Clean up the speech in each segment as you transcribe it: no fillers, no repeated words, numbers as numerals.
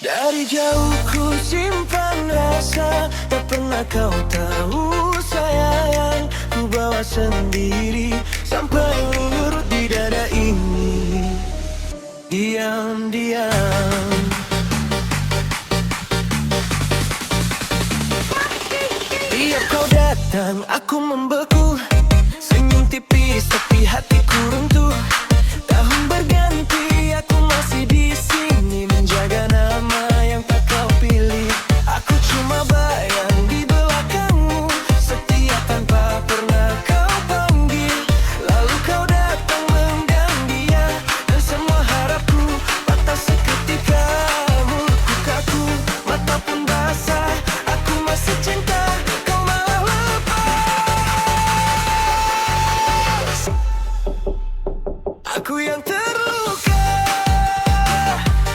Dari jauh ku simpan rasa, tak pernah kau tahu sayang. Ku bawa sendiri sampai urut di dada ini. Diam-diam tiap kau datang aku membeku. Senyum tipis tapi hatiku runtuh. Tahun berganti aku masih di sini menjaga nama yang tak kau pilih. Aku cuma bayang di belakangmu, setia tanpa pernah kau panggil. Lalu kau datang menggang dia, dan semua harapku patah seketika. Mulutku kaku, mata pun basah. Aku masih cinta, kau malah lepas. Aku yang terluka,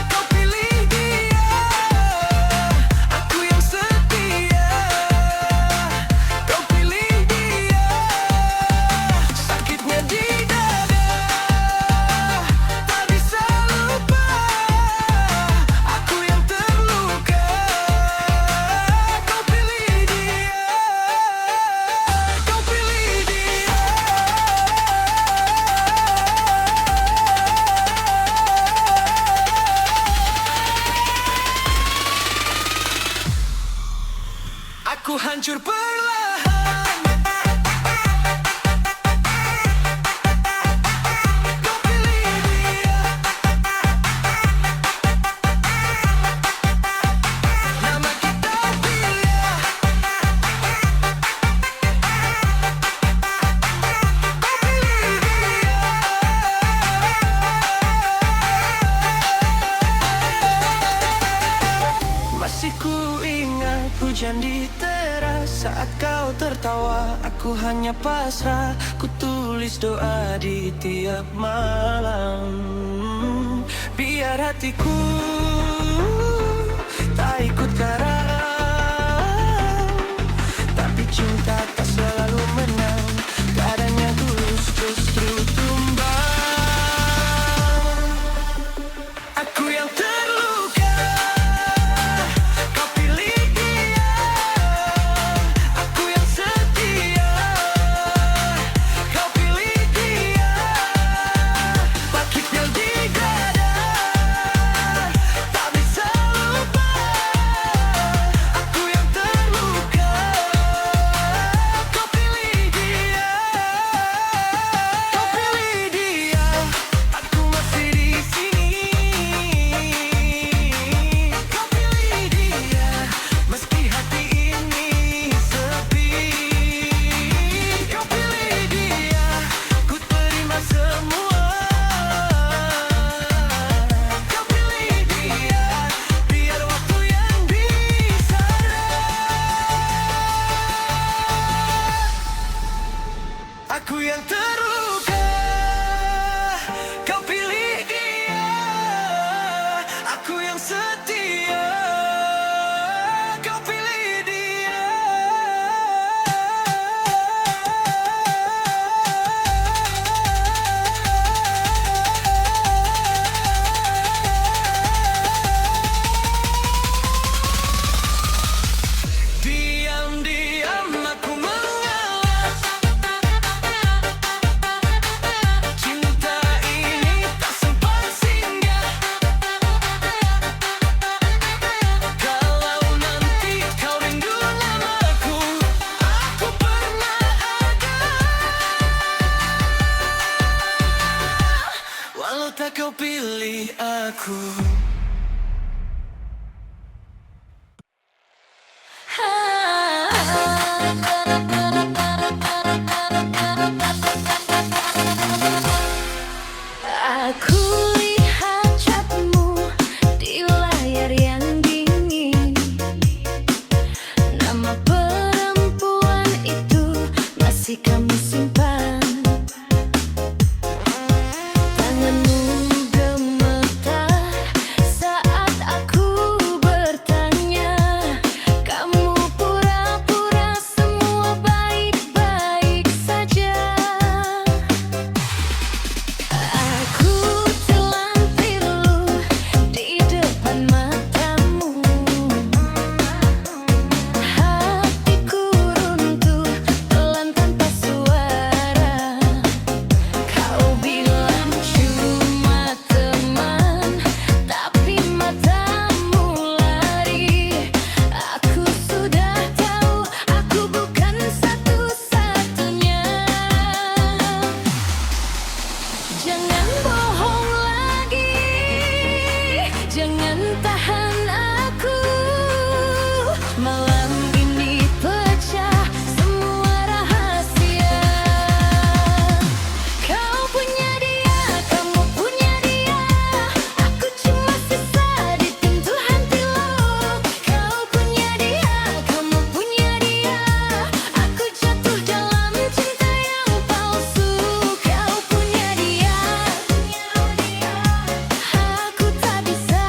kau pilih dia. Aku yang setia, kau pilih dia. Sakitnya di dada, tak bisa lupa. Aku yang terluka, kau pilih dia. Kau pilih dia. Aku hancur perlahan. Kau pilih dia. Nama kita pilih. Kau pilih dia. Masih ku ingat hujan di teras saat kau tertawa. Aku hanya pasrah, ku tulis doa di tiap malam. Biar hatiku tak ikut karam, tapi cinta tak selalu menang. Kadang yang tulus justru tumbang. Aku yang terluka, kau pilih dia. Aku yang setia, kau pilih dia. Sakitnya di dada, tak bisa lupa. Aku yang terluka, kau pilih dia. Kau pilih dia. Aku masih di sini. Kau pilih dia, meski hati ini sepi. Kau pilih dia, ku terima semua. Kau pilih dia, biar waktu yang bicara. Aku yang terluka, kau pilih dia. Aku yang setia, kau pilih dia. Diam-diam aku mengalah. Cinta ini tak sempat singgah. Kalau nanti kau rindu namaku, aku pernah ada. Walau tak kau pilih aku. Aku lihat chatmu di layar yang dingin. Nama perempuan itu masih kami simpan. Tanganmu gemetar jangan tahan aku. Malam ini pecah semua rahasia. Kau punya dia, kamu punya dia. Aku cuma sisa di pintu hati lo. Kau punya dia, kamu punya dia. Aku jatuh dalam cinta yang palsu. Kau punya dia, aku tak bisa.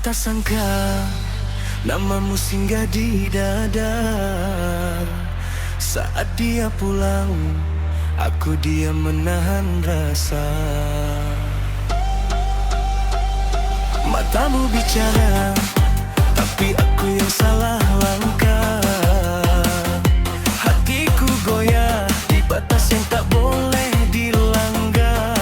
tak sangka namamu singgah di dada. Saat dia pulang, aku diam menahan rasa. Matamu bicara, tapi aku yang salah langkah. Hatiku goyah di batas yang tak boleh dilanggar.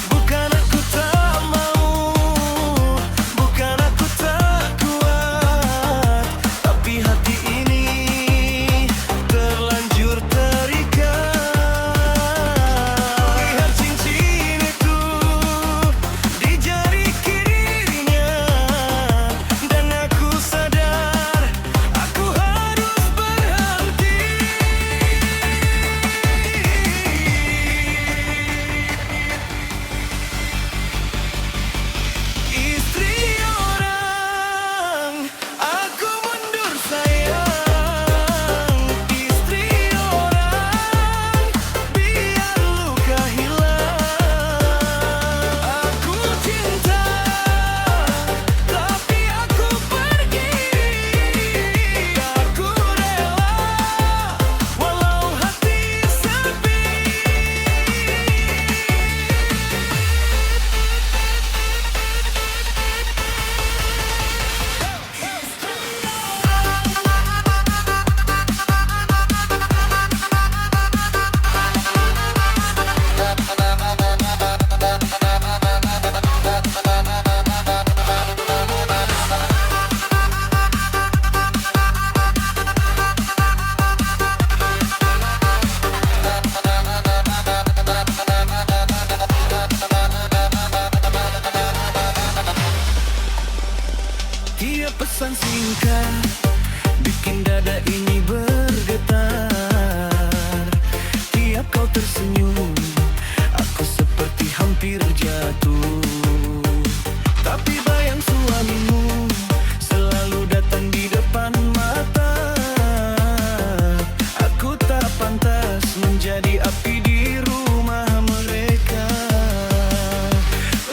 Bukan aku tak mau, bukan aku tak kuat, tapi hati ini terlanjur terikat. Lihat cincin itu di jari kirinya, dan aku sadar aku harus berhenti. Istri orang, aku mundur sayang. Istri orang, biar luka hilang. Aku cinta, tapi aku pergi. Aku rela, walau hati sepi. Tiap pesan singkat bikin dada ini bergetar. Tiap kau tersenyum, aku seperti hampir jatuh. Tapi bayang suamimu selalu datang di depan mata. Aku tak pantas menjadi api di rumah mereka.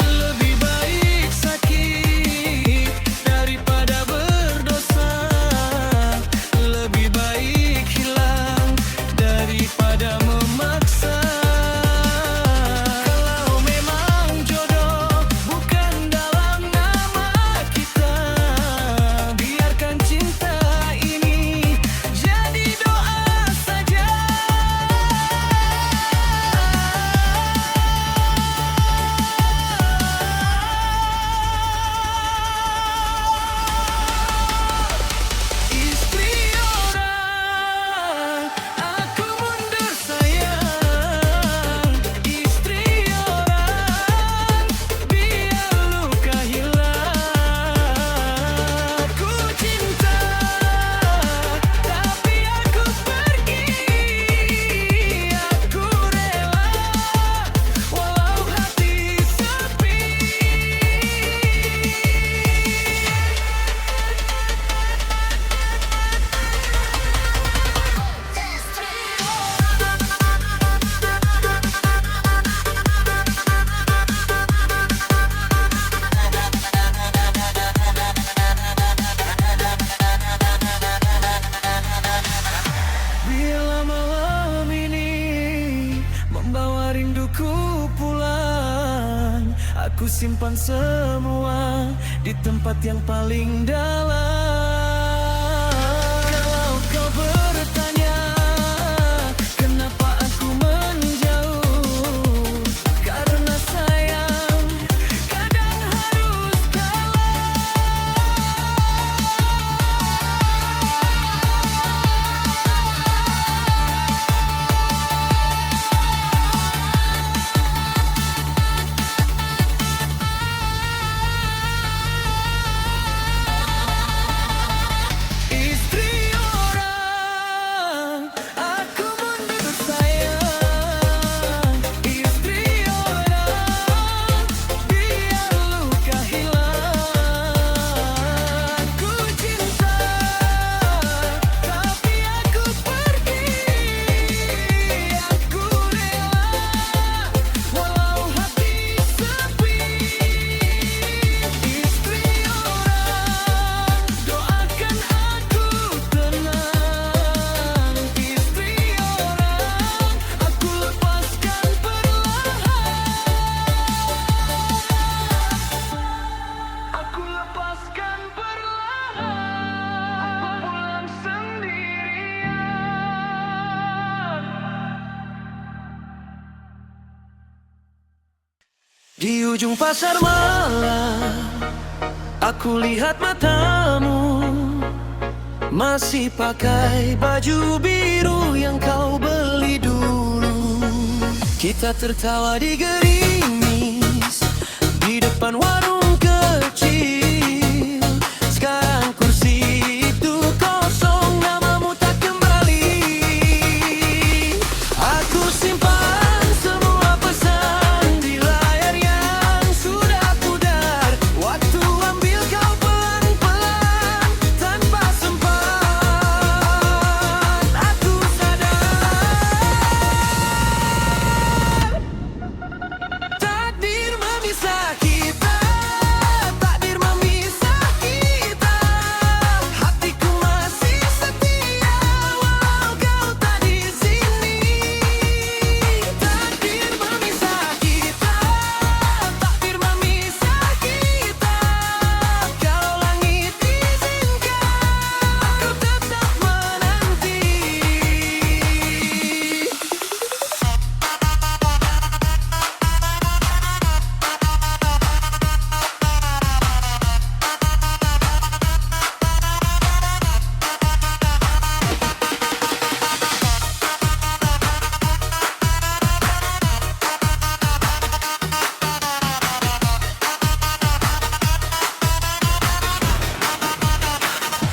Lebih baik sakit daripada berdosa. Lebih baik hilang daripada memaksa. Kalau memang jodoh bukan dalam nama kita, biarkan cinta ini jadi doa saja. Istri orang, aku mundur sayang. Istri orang, biar luka hilang. Aku cinta, tapi aku pergi. Aku rela, walau hati sepi. Bila malam ini membawa rinduku pulang, aku simpan semua di tempat yang paling dalam. Kalau kau bertanya kenapa aku menjauh, karena sayang kadang harus kalah. Di ujung pasar malam, aku lihat matamu masih pakai baju biru yang kau beli dulu. Kita tertawa di gerimis di depan warung kecil. Sekarang kursi itu kosong, namamu tak kembali. Aku simpan semua pesan di layar yang sudah pudar. Waktu ambil kau pelan-pelan tanpa sempat. Aku sadar takdir memisah kita, takdir memisah kita. Hatiku masih setia walau kau tak di sini. Takdir memisah kita, takdir memisah kita. Kalau langit izinkan, aku tetap menanti.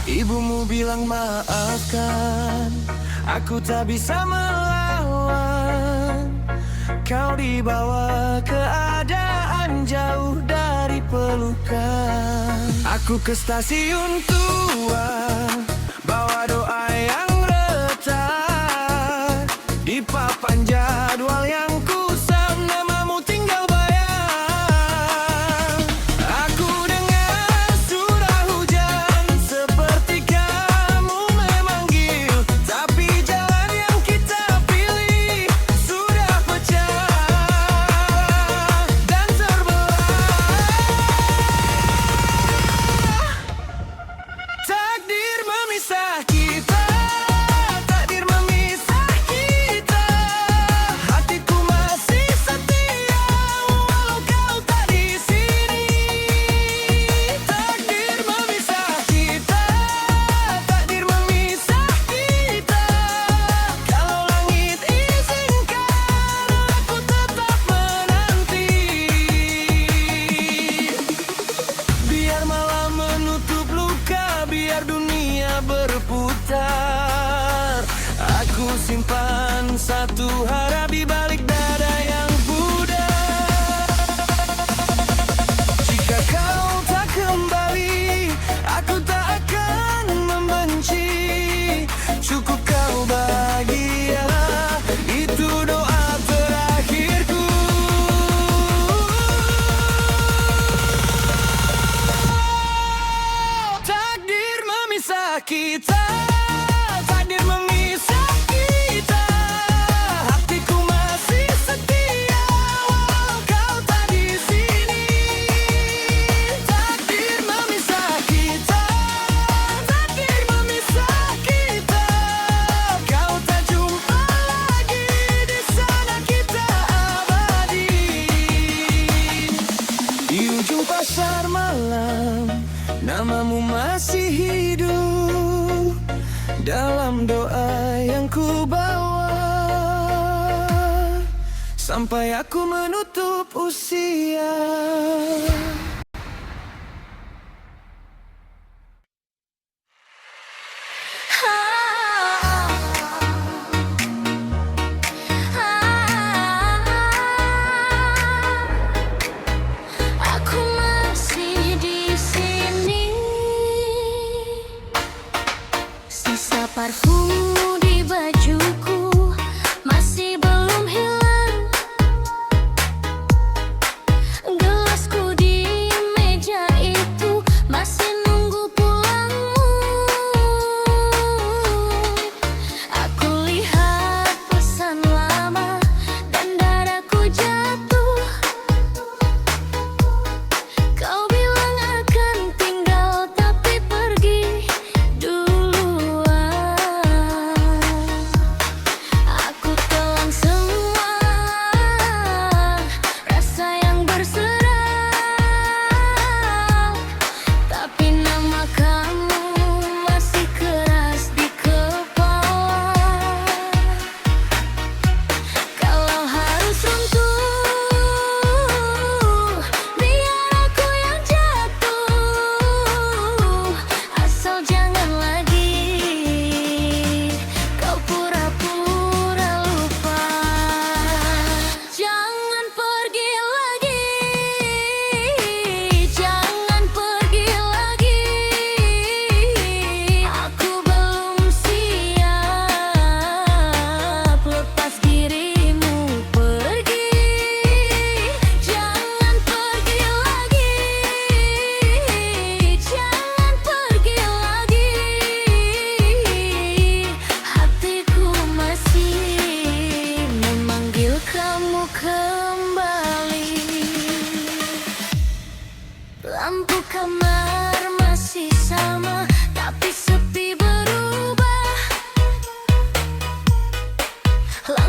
Ibumu bilang maafkan, aku tak bisa melawan. Kau dibawa keadaan jauh dari pelukan. Aku ke stasiun tua, bawa doa yang retak. Di papan jadwal yang kusam, namamu tinggal bayang. Aku dengar surah hujan seperti kamu memanggil, tapi jalan yang kita pilih sudah pecah dan terbelah. Takdir memisah kita, takdir memisah kita. Hatiku masih setia walau kau tak di sini. Takdir memisah kita, takdir memisah kita. Kalau langit izinkan, aku tetap menanti. Biar malam menutup luka, biar dunia berputar. Aku simpan satu harap di balik dada yang pudar. Jika kau tak kembali, aku tak akan membenci. Cukup kau bahagia, itu doa terakhirku. Takdir memisah kita, takdir memisah kita. Hatiku masih setia walau kau tak di sini. Takdir memisah kita, takdir memisah kita. Kau tak jumpa lagi, di sana kita abadi. Di ujung pasar malam, namamu masih hidup dalam doa yang ku bawa sampai aku menutup usia. Aku masih di sini. Sisa parfummu di bajuku masih belum hilang. Gelasku di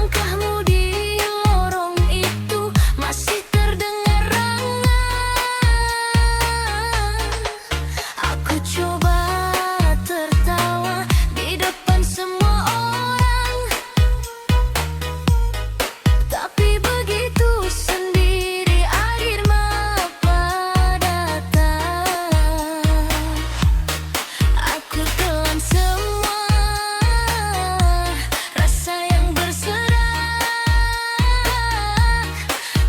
langkahmu di lorong itu masih terdengar rangan. Aku coba tertawa di depan semua orang, tapi begitu sendiri air mata datang. Aku telan semua rasa yang berserak,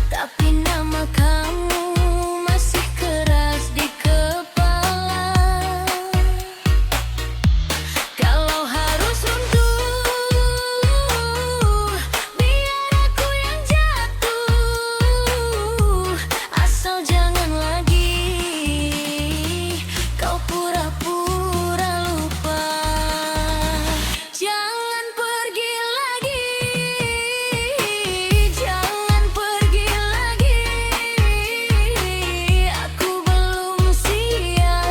tapi nama kamu masih keras di kepala. Kalau harus runtuh, biar aku yang jatuh. Asal jangan lagi kau pura-pura lupa. Jangan pergi lagi, jangan pergi lagi. Aku belum siap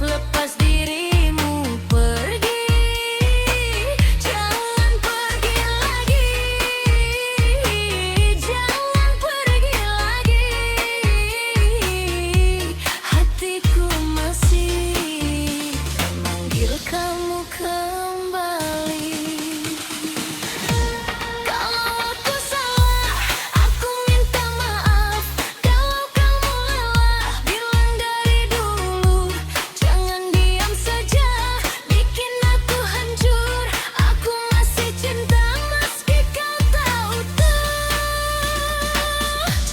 lepas dirimu pergi. Jangan pergi lagi, jangan pergi lagi. Hatiku masih memanggil kamu kembali. Kalau aku salah, aku minta maaf. Kalau kamu lelah, bilang dari dulu. Jangan diam saja, bikin aku hancur. Aku masih cinta meski kau tahu tuh.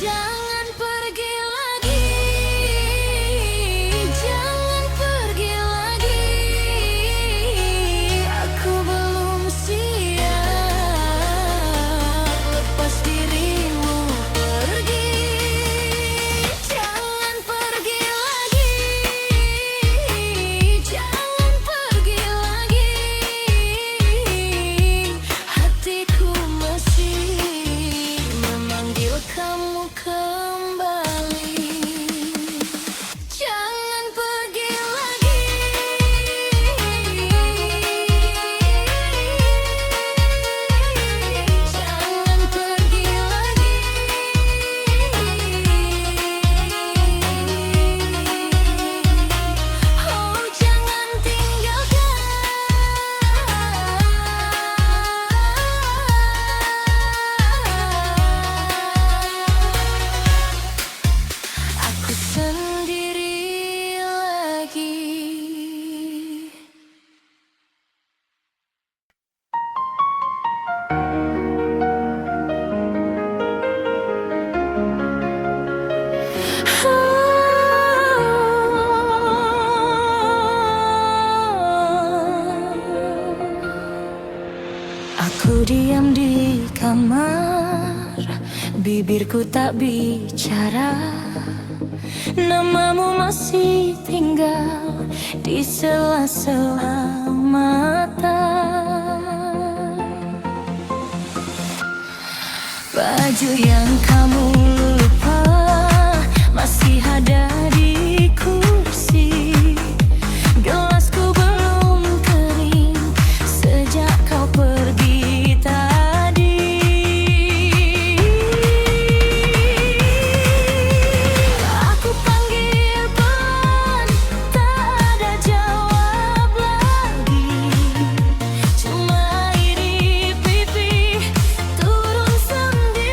Jangan pergi lagi, jangan pergi lagi. Aku belum siap lepas dirimu pergi. Jangan pergi lagi, jangan pergi lagi. Hatiku masih memanggil kamu kembali. Jangan pergi lagi, jangan pergi lagi. Oh, jangan tinggalkan aku sendiri lagi. Aku diam di kamar, bibirku tak bicara. Namamu masih tinggal di sela-sela mata. Baju yang kamu lupa masih ada di kursi. Gelasku belum kering sejak kau pergi tadi. Aku panggil pun tak ada jawab lagi. Cuma air di pipi turun sendiri.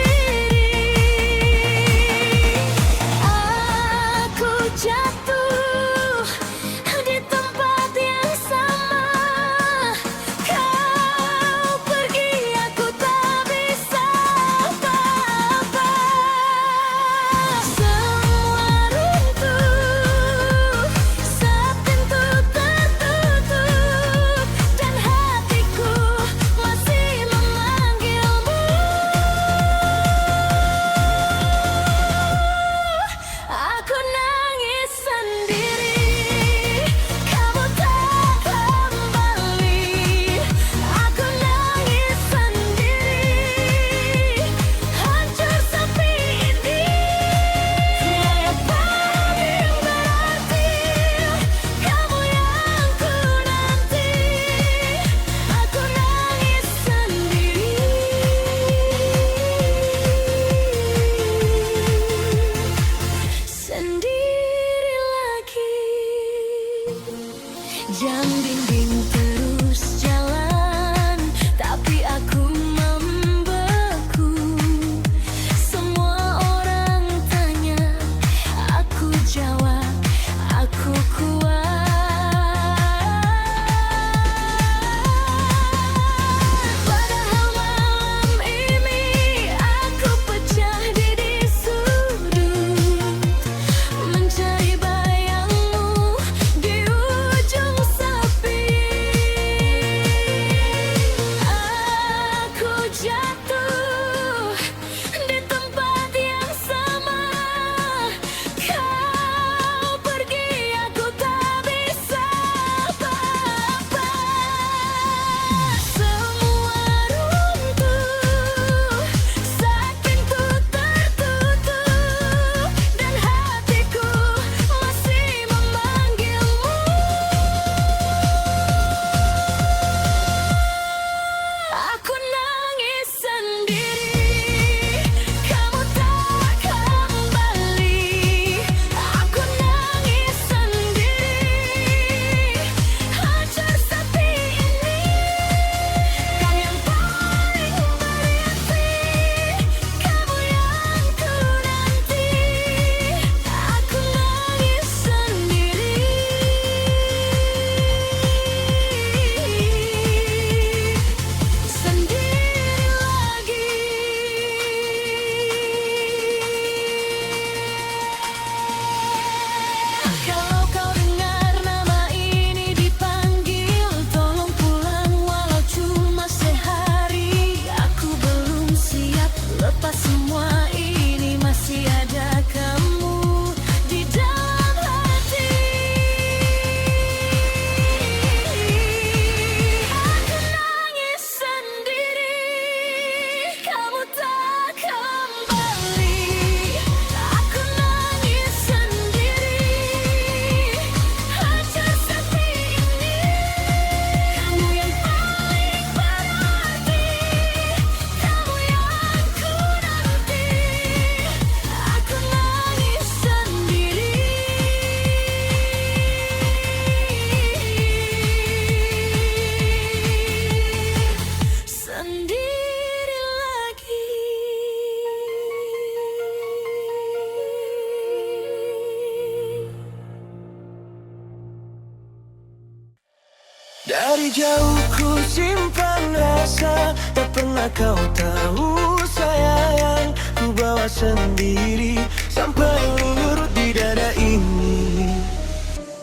Dari jauh ku simpan rasa, tak pernah kau tahu sayang. Ku bawa sendiri sampai lurut di dada ini.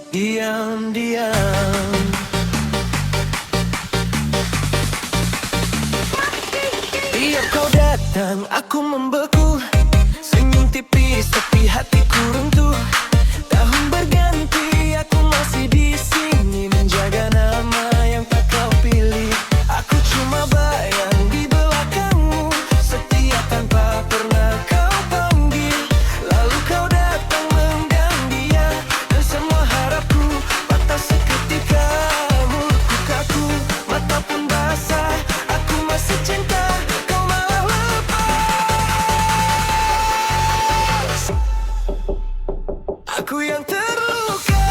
Diam-diam tiap kau datang aku membeku. Senyum tipis tapi hatiku runtuh. Tahun berganti aku masih di sini menjaga nama yang tak kau pilih. Aku cuma bayang di belakangmu, setia tanpa pernah kau panggil. Lalu kau datang menggang dia, dan semua harapku patah seketika. Mulutku kaku, mata pun basah. Aku masih cinta, kau malah lepas. Aku yang terluka,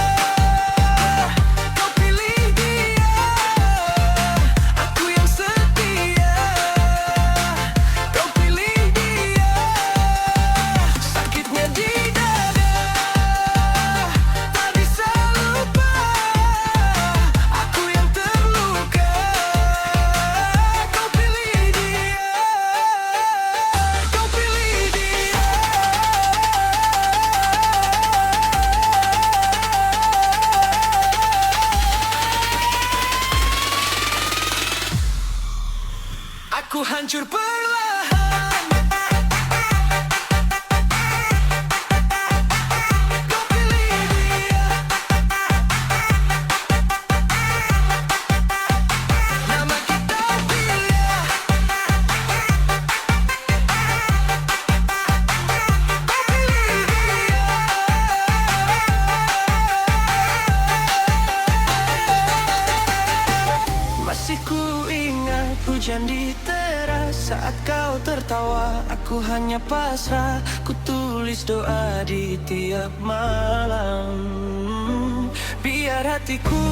kau pilih dia. Aku yang setia, kau pilih dia. Sakitnya di dada, tak bisa lupa. Aku yang terluka, kau pilih dia. Kau pilih dia. Aku hancur perlahan. Kau pilih dia. Nama kita pilih. Kau pilih dia. Masih ku ingat hujan di teras saat kau tertawa. Aku hanya pasrah, ku tulis doa di tiap malam. Biar hatiku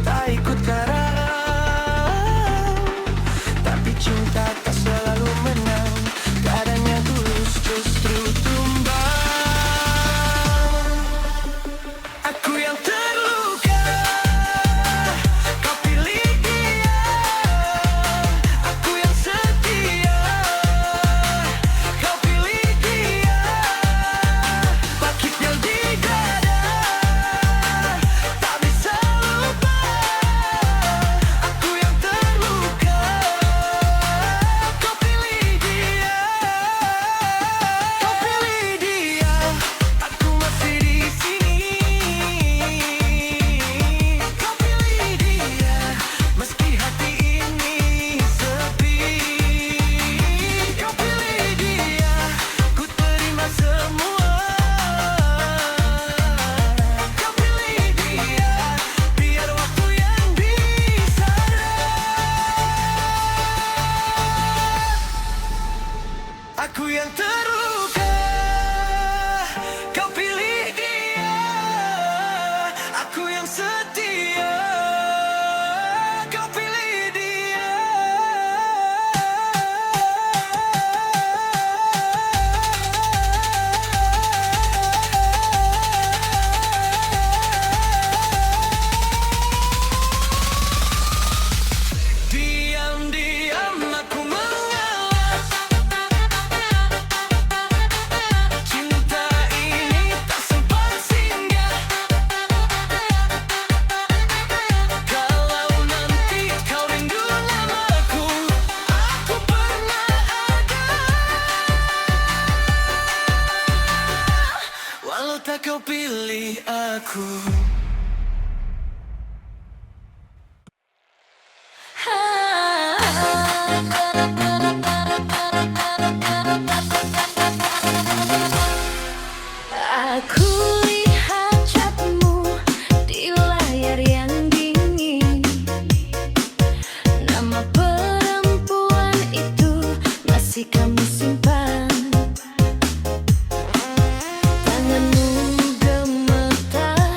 tak ikut karam, tapi cinta tak selalu menang. Kadangnya tulus justru tumbang. Aku yang terluka, kau pilih dia. Aku yang setia, kau pilih dia. Sakitnya di dada, tak bisa lupa. Aku yang terluka, kau pilih dia. Kau pilih dia. Aku masih di sini. Kau pilih dia, meski hati ini sepi. Kau pilih dia, ku terima semua. Kau pilih dia, biar waktu yang bicara. Aku yang terluka, kau pilih dia. Aku yang setia, kau pilih dia. Diam-diam aku mengalah. Cinta ini tak sempat singgah. Kalau nanti kau rindu namaku, aku pernah ada. Walau tak kau pilih aku. Aku lihat chatmu di layar yang dingin. Nama perempuan itu masih kamu simpan. Tanganmu gemetar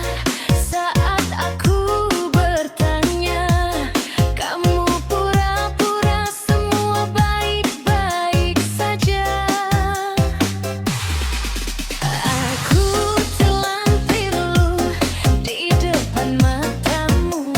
saat aku bertanya. Kamu pura-pura semua baik-baik saja. Aku telan pilu di depan matamu.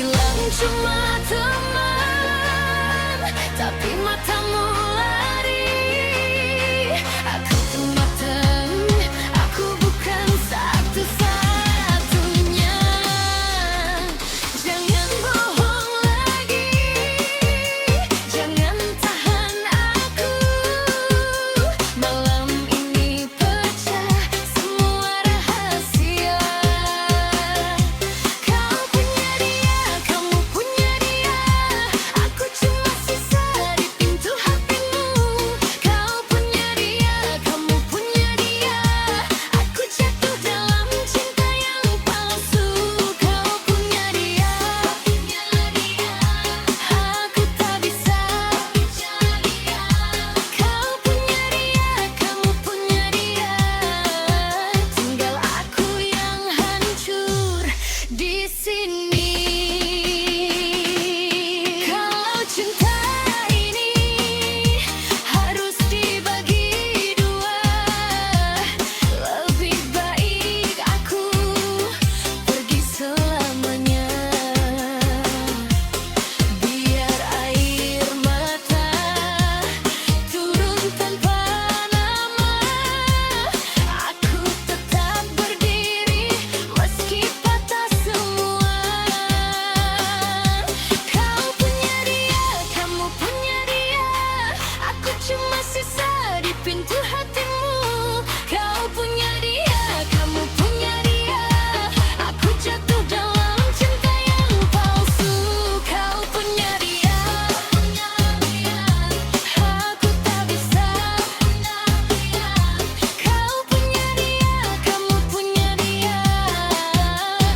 bilang cuma teman, tapi matamu lari. Aku tuh matang, aku bukan satu-satunya. Jangan bohong lagi, jangan tahan aku. Malam ini pecah semua rahasia. Kau punya dia, kamu punya dia. Aku cuma sisa di pintu hatimu. Kau punya dia, kamu punya dia. Aku jatuh dalam cinta yang palsu. Kau punya dia, aku tak bisa cari dia. Kau punya dia, kamu punya dia. Tinggal aku yang hancur di sini. Kalau cinta ini harus dibagi dua, lebih baik aku pergi selamanya. Biar air mata turun tanpa nama, aku tetap berdiri meski patah semua. Kau punya dia, kamu punya dia. Aku cuma sisa di pintu hatimu. Kau punya dia, kamu punya dia. Aku jatuh dalam cinta yang palsu. Kau punya dia, aku tak bisa. Kau punya dia, kamu punya dia.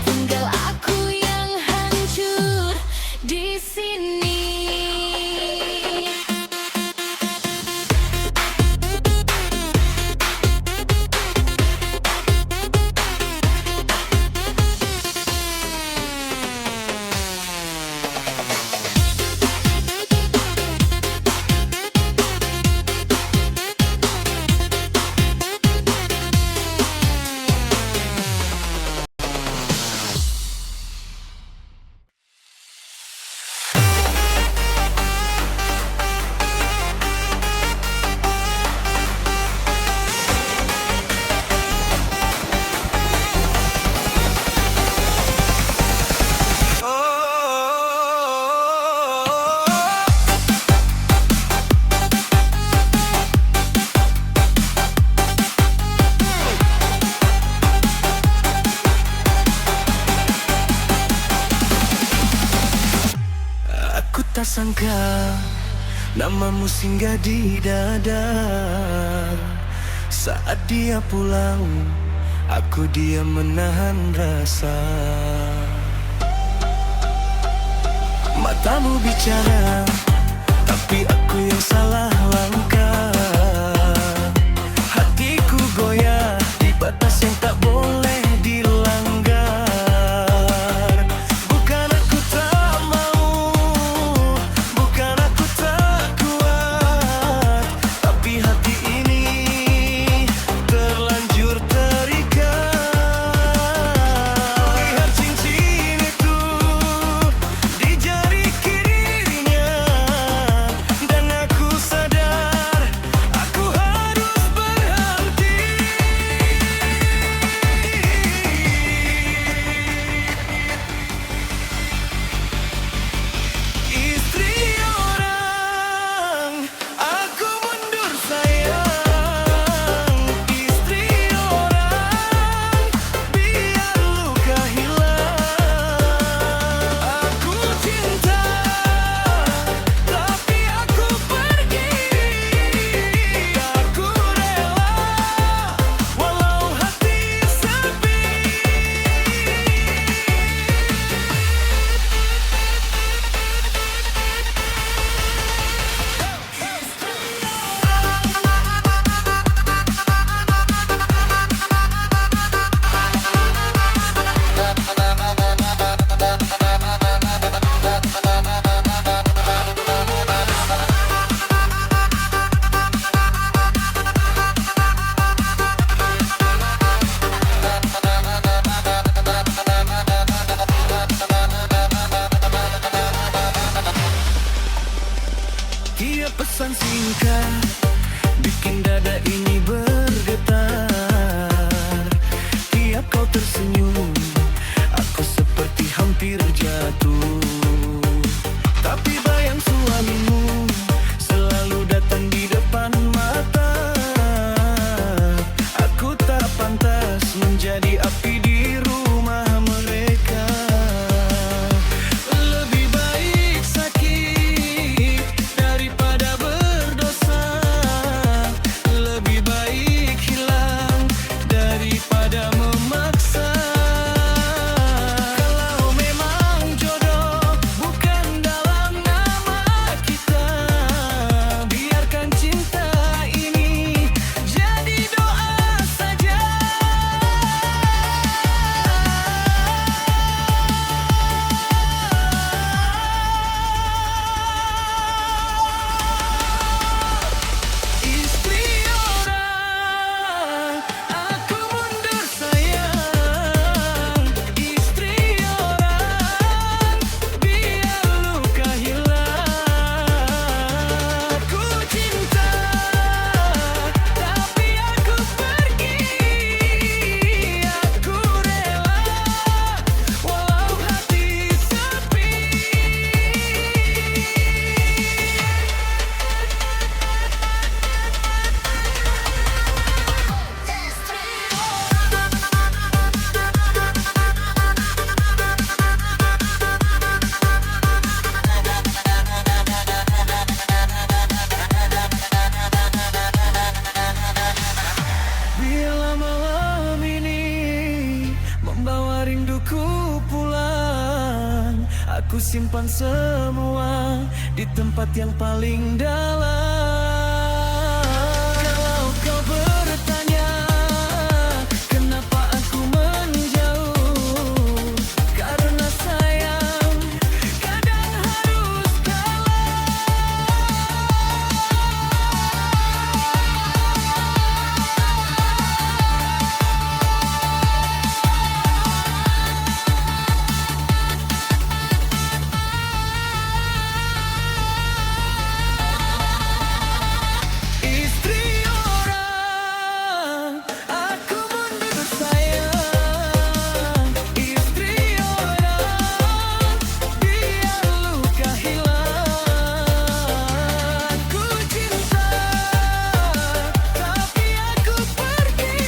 Tinggal aku yang hancur di sini. Aku tak sangka namamu singgah di dada. Saat dia pulang, aku diam menahan rasa. Matamu bicara, tapi aku yang salah langkah. Hatiku goyah di batas yang tak boleh dilanggar. Bukan aku tak mau, bukan aku tak kuat, tapi hati ini terlanjur terikat. Lihat cincin itu di jari kirinya, dan aku sadar Pesan singkat bikin dada ini bergetar. Tiap kau tersenyum, aku seperti hampir jatuh. Tapi bayang suamimu selalu datang di depan mata. Aku tak pantas menjadi api di rumah mereka. Lebih baik sakit daripada berdosa. Lebih baik hilang daripada memaksa. Kalau memang jodoh bukan dalam nama kita, biarkan cinta ini jadi doa saja. Istri orang, aku mundur sayang. Istri orang, biar luka hilang. Aku cinta, tapi aku pergi. Aku rela, walau hati sepi. Bila malam ini membawa rinduku pulang, aku simpan semua di tempat yang paling dalam. Kalau kau bertanya kenapa aku menjauh, karena sayang kadang harus kalah. Istri orang, aku mundur sayang. Istri orang, biar luka hilang. Ku cinta, tapi aku pergi.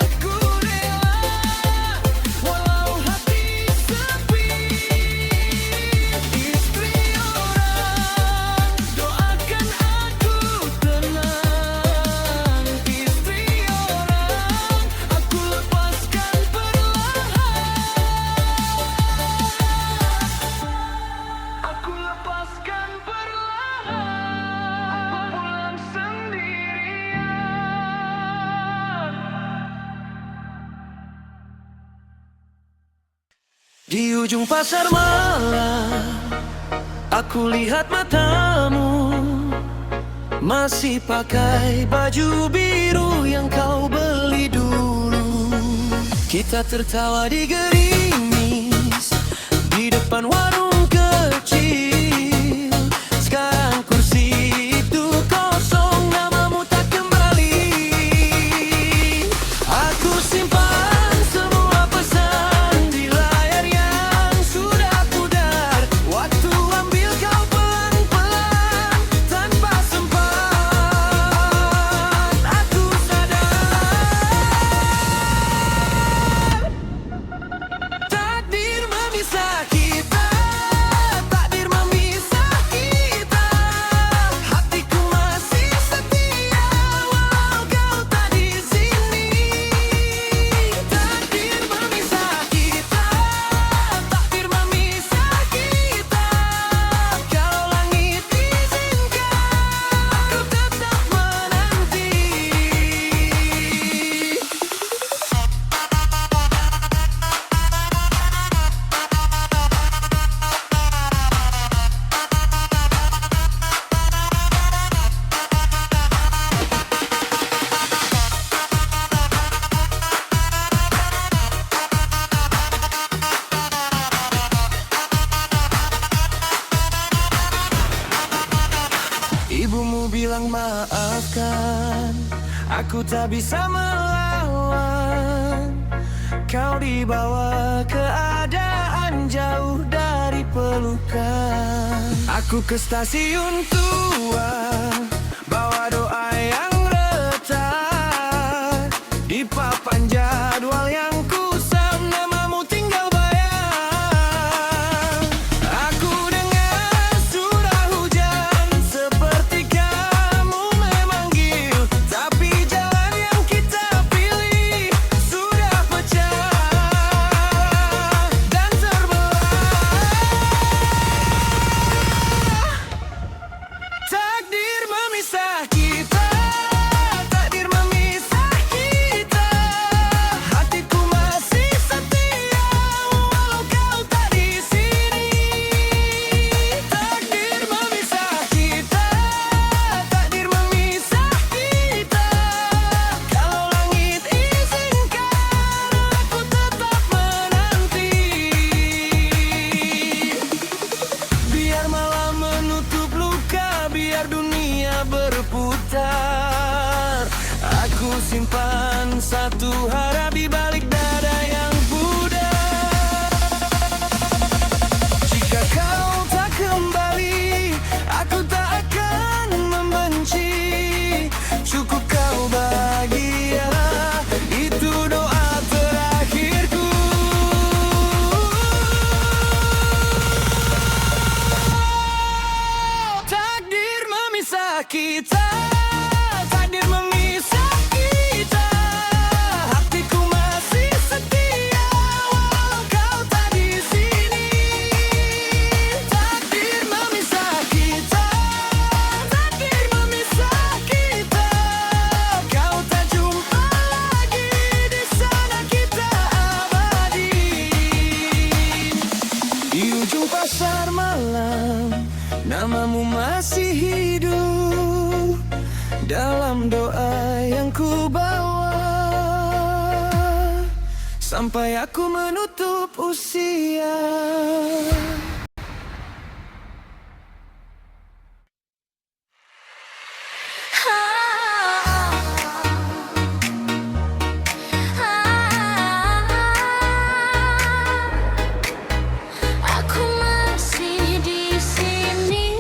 Aku rela, walau hati sepi. Istri orang, doakan aku tenang. Istri orang, aku lepaskan perlahan. Aku lepaskan perlahan. Pulang sendirian. Di ujung pasar malam, aku lihat matamu masih pakai baju biru yang kau beli dulu. Kita tertawa di gerimis di depan warung kecil. Sekarang kursi itu kosong, namamu tak kembali. Aku simpan semua pesan di layar yang sudah pudar. Waktu ambil kau pelan-pelan tanpa sempat. Aku sadar takdir memisah kita. maafkan, aku tak bisa melawan. Kau dibawa keadaan jauh dari pelukan. Aku ke stasiun tua, bawa doa yang retak. Di papan jadwal yang kusam, namamu tinggal bayang. Aku dengar suara hujan, seperti kamu memanggil. Tapi jalan yang kita pilih sudah pecah dan terbelah. Takdir memisah kita, takdir memisah kita. Hatiku masih setia walau kau tak di sini. Takdir memisah kita, takdir memisah kita. Kalau langit izinkan, aku tetap menanti. Biar malam menutup luka, biar dunia berputar. Aku simpan satu harap di balik dada yang pudar. Jika kau tak kembali, aku tak akan membenci. Cukup kau bahagia, itu doa terakhirku. Takdir memisah kita, takdir memisah kita. Hatiku masih setia walau kau tak di sini. Takdir memisah kita, takdir memisah kita. Kau tak jumpa lagi, di sana kita abadi. Di ujung pasar malam, namamu masih hidup dalam doa yang ku bawa. Sampai aku menutup usia. Aku masih di sini.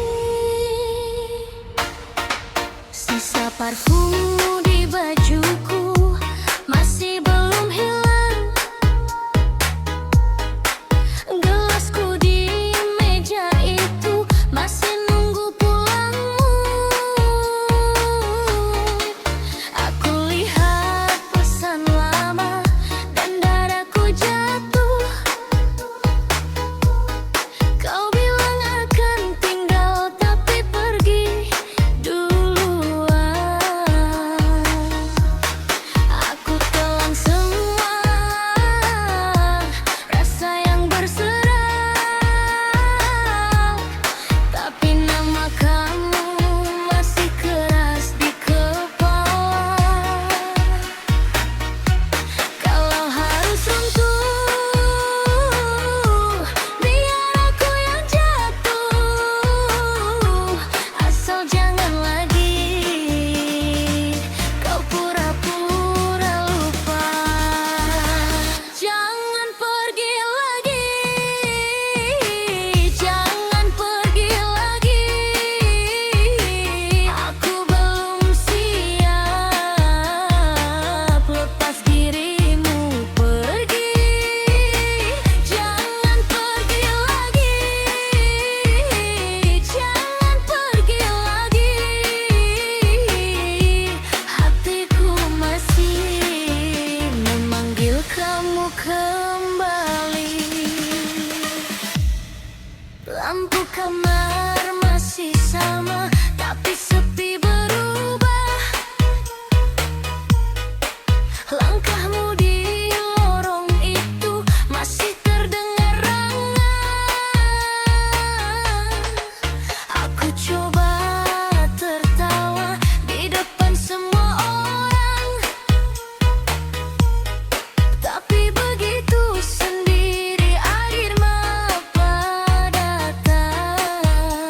Sisa parfummu di bajuku masih belum hilang. Gelasku di meja itu masih nunggu pulangmu. Aku lihat pesan lama dan dadaku jatuh. Kau bilang akan tinggal tapi pergi duluan. Aku telan semua rasa yang berserak, tapi nama kamu masih keras di kepala. Kalau harus runtuh, biar aku yang jatuh. Asal jangan lagi kau pura-pura lupa. Jangan pergi lagi, jangan pergi lagi. Aku belum siap lepas dirimu pergi. Jangan pergi lagi, jangan pergi lagi. Hatiku masih memanggil kamu kembali. Lampu kamar masih sama, tapi sepi berubah. Langkahmu di lorong itu masih terdengar rangan. Aku coba tertawa di depan semua orang, tapi begitu sendiri akhir mata datang.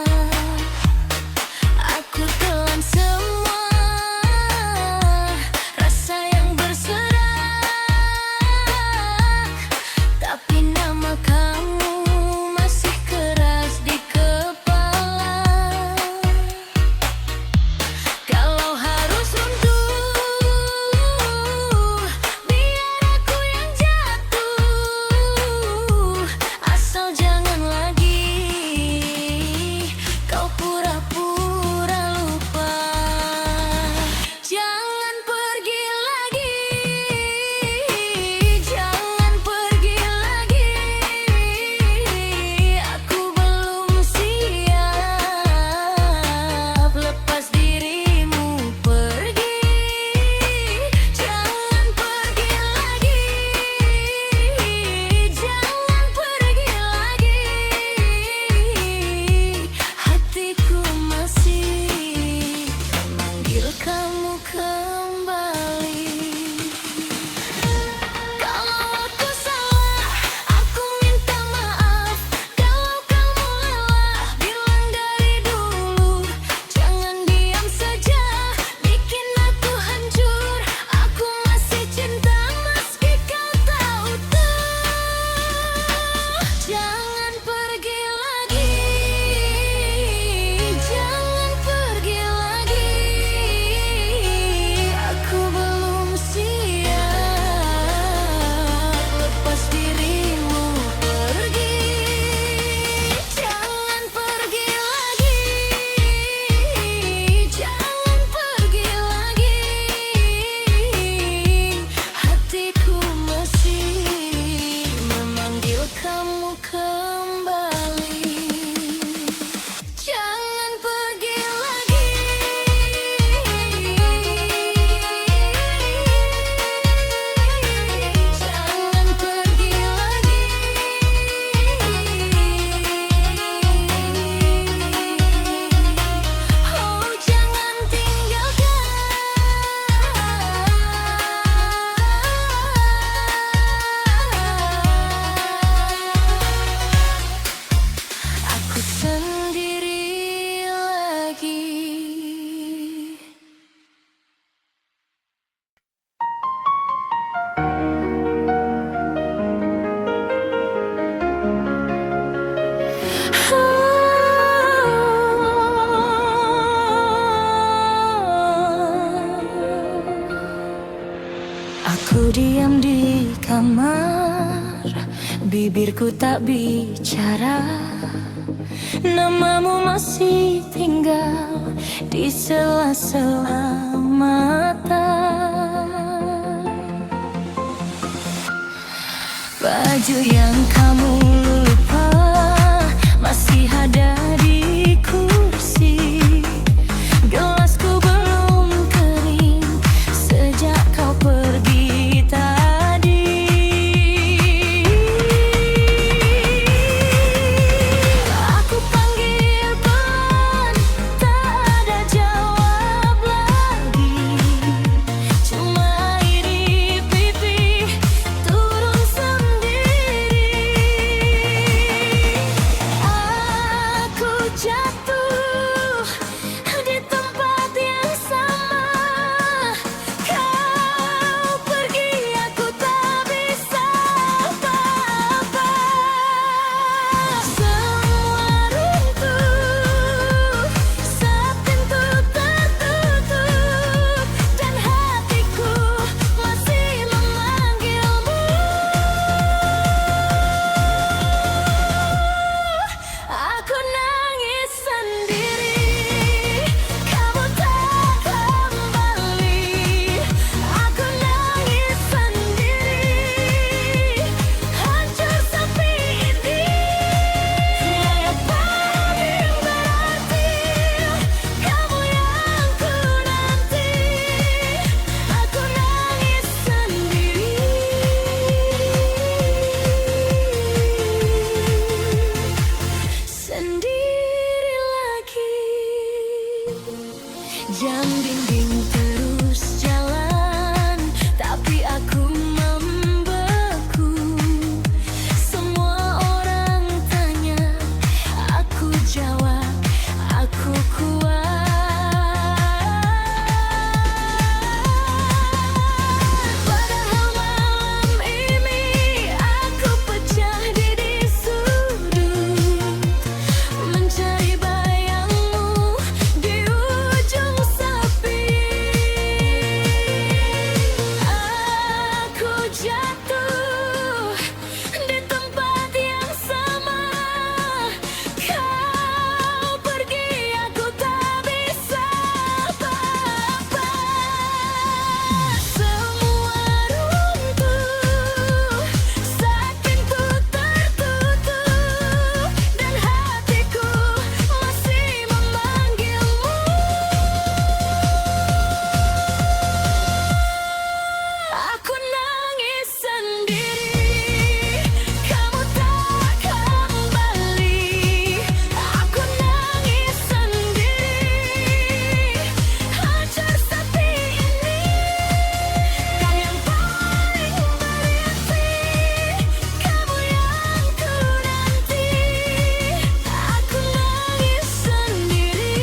bibirku tak bicara, namamu masih tinggal di sela-sela mata. Baju yang kamu lupa masih ada di kursi. Gelasku belum kering sejak kau pergi tadi. Aku panggil pelan, tak ada jawab lagi. Cuma iri pipi turun sendiri. Aku jatuh di tempat yang sama. Kau pergi, aku tak bisa apa-apa. Semua runtuh saat pintu tertutup dan hatiku masih memanggilmu. Aku nangis sendiri, kamu tak kembali. Aku nangis sendiri, hancur sepi ini. Yang paling berarti, kamu yang ku nanti. Aku nangis sendiri lagi. Jam dinding terus jalan, tapi aku membeku. Semua orang tanya, aku jawab, aku kuat. Padahal malam ini aku pecah di sudut, mencari bayangmu di ujung sepi. Aku jatuh di tempat yang sama. Kau pergi, aku tak bisa apa-apa. Semua runtuh saat pintu tertutup dan hatiku masih memanggilmu. Aku nangis sendiri, kamu tak kembali. Aku nangis sendiri, hancur sepi ini. Kau yang paling berarti, kamu yang ku nanti. Aku nangis sendiri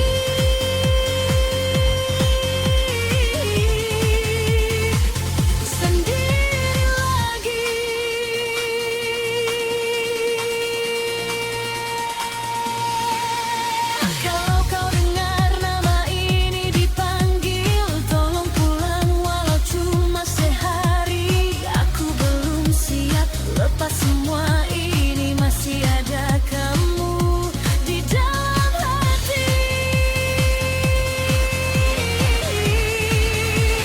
lagi. Kalau kau dengar nama ini dipanggil, tolong pulang walau cuma sehari. Aku belum siap lepas semua ini, masih ada kamu di dalam hati.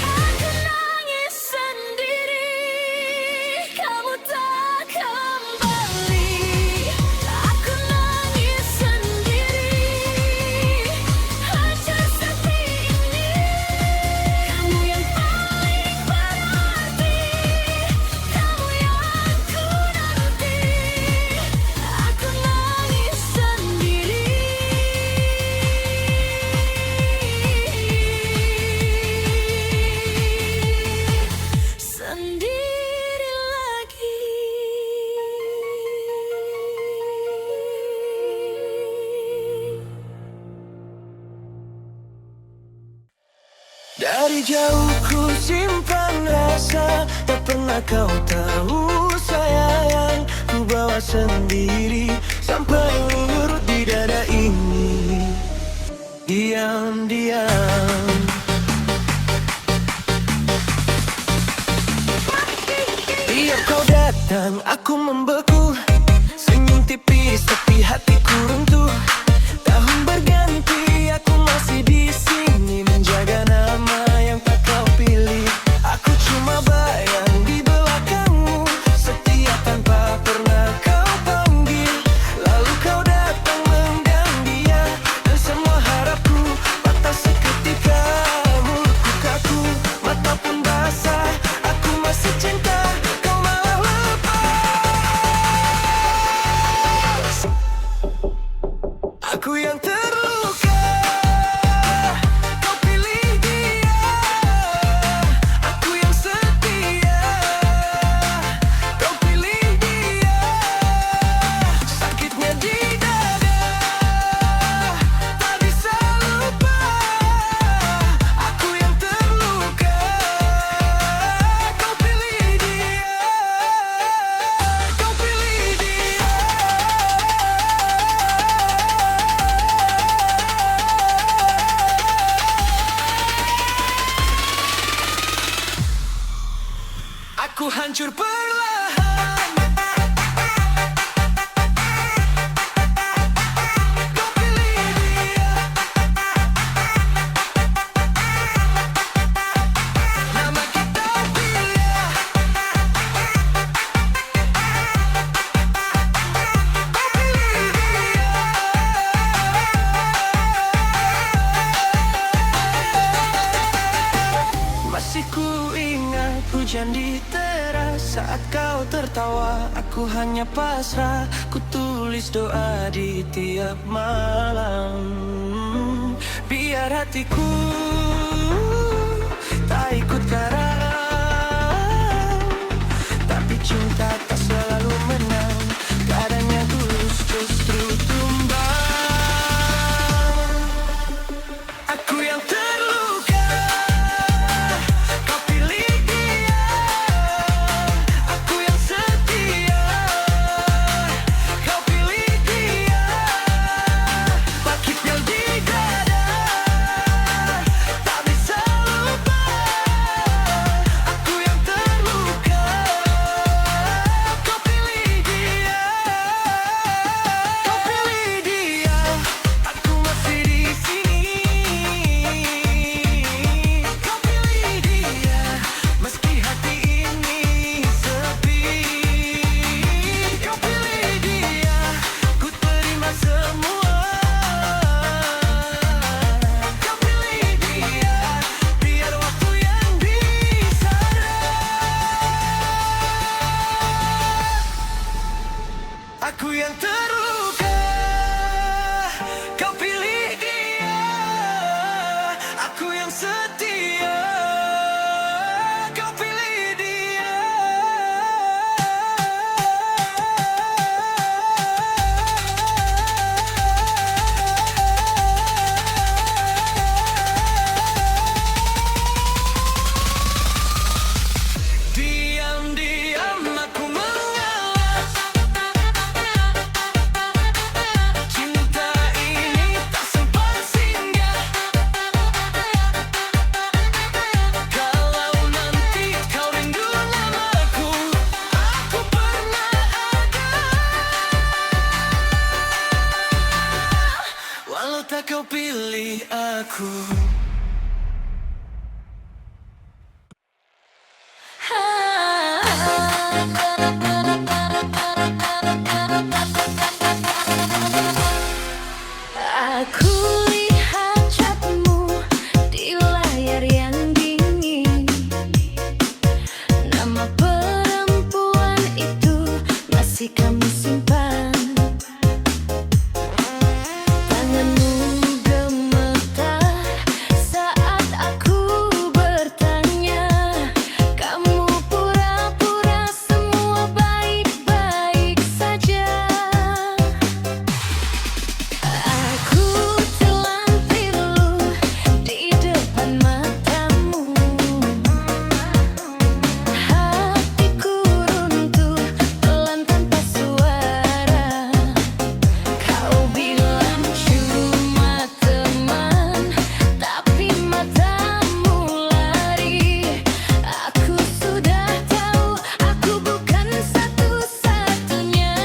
Aku nangis sendiri, kamu tak kembali. Aku nangis sendiri, hancur sepi ini. Kamu yang paling berarti, kamu yang ku nanti. Aku nangis sendiri. Sendiri lagi. Dari jauh ku simpan rasa, tak pernah kau tahu sayang. Ku bawa sendiri sampai larut di dada ini. Diam-diam tiap kau datang aku membeku. Aku yang terluka, kau pilih dia. Aku yang setia, kau pilih dia. Sakitnya di dada, tak bisa lupa. Aku yang terluka, kau pilih dia. Kau pilih dia. Aku hancur perlahan. Kau pilih dia. Nama kita pilih. Kau pilih dia. Masih ku ingat hujan di teras saat kau tertawa. Aku hanya pasrah, ku tulis doa di tiap malam. Biar hatiku tak ikut karam, tapi cinta tak selalu menang. Kadangnya tulus justru tumbang. Aku yang terluka, kau pilih dia. Aku yang setia, kau pilih dia. Sakitnya di dada, tak bisa lupa. Aku yang terluka, kau pilih dia. Kau pilih dia. Aku masih di sini. Kau pilih dia, meski hati ini sepi. Kau pilih dia, ku terima semua. Kau pilih dia, biar waktu yang bicara. Aku yang terluka, kau pilih dia. Aku yang setia, kau pilih dia. Diam-diam aku mengalah. Cinta ini tak sempat singgah. Kalau nanti kau rindu namaku, aku pernah ada. Walau tak kau pilih aku. Aku lihat chatmu di layar yang dingin. Nama perempuan itu masih kami simpan. Tanganmu gemetar saat aku bertanya. Kamu pura-pura semua baik-baik saja. Aku telan pilu di depan matamu. Hatiku runtuh pelan tanpa suara. Kau bilang cuma teman, tapi matamu lari. Aku sudah tahu aku bukan satu-satunya.